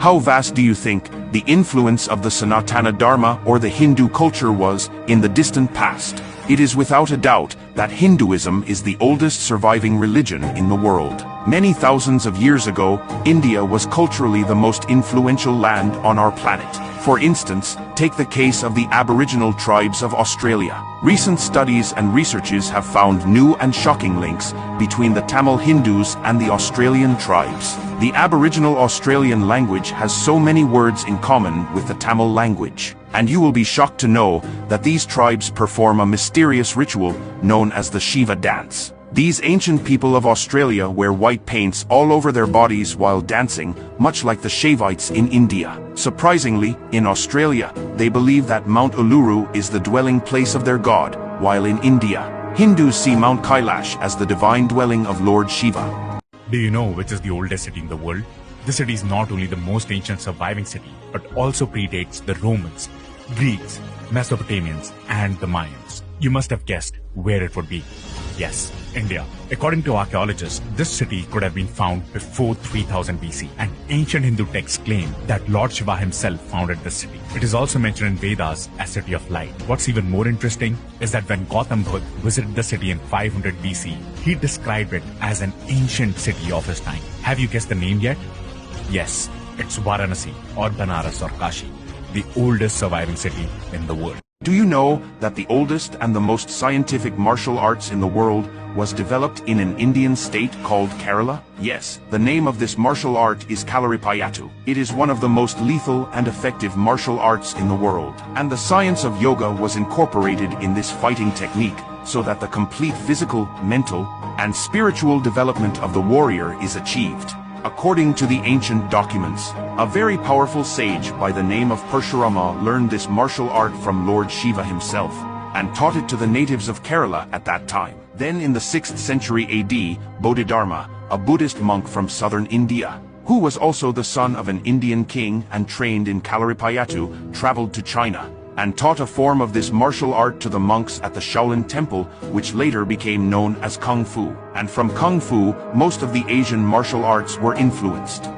How vast do you think the influence of the Sanatana Dharma or the Hindu culture was in the distant past? It is without a doubt that Hinduism is the oldest surviving religion in the world. Many thousands of years ago, India was culturally the most influential land on our planet. For instance, take the case of the Aboriginal tribes of Australia. Recent studies and researches have found new and shocking links between the Tamil Hindus and the Australian tribes. The Aboriginal Australian language has so many words in common with the Tamil language. And you will be shocked to know that these tribes perform a mysterious ritual known as the Shiva dance. These ancient people of Australia wear white paints all over their bodies while dancing, much like the Shaivites in India. Surprisingly, in Australia, they believe that Mount Uluru is the dwelling place of their god, while in India, Hindus see Mount Kailash as the divine dwelling of Lord Shiva. Do you know which is the oldest city in the world? This city is not only the most ancient surviving city, but also predates the Romans, Greeks, Mesopotamians, and the Mayans. You must have guessed where it would be. Yes, India. According to archaeologists, this city could have been found before 3000 BC, and ancient Hindu texts claim that Lord Shiva himself founded this city. It is also mentioned in Vedas as City of Light. What's even more interesting is that when Gautam Buddha visited the city in 500 BC, he described it as an ancient city of his time. Have you guessed the name yet? Yes, it's Varanasi or Banaras or Kashi, the oldest surviving city in the world. Do you know that the oldest and the most scientific martial arts in the world was developed in an Indian state called Kerala? Yes, the name of this martial art is Kalaripayattu. It is one of the most lethal and effective martial arts in the world. And the science of yoga was incorporated in this fighting technique so that the complete physical, mental, and spiritual development of the warrior is achieved. According to the ancient documents, a very powerful sage by the name of Parshurama learned this martial art from Lord Shiva himself, and taught it to the natives of Kerala at that time. Then in the 6th century AD, Bodhidharma, a Buddhist monk from southern India, who was also the son of an Indian king and trained in Kalaripayattu, traveled to China, and taught a form of this martial art to the monks at the Shaolin Temple, which later became known as Kung Fu. And from Kung Fu, most of the Asian martial arts were influenced.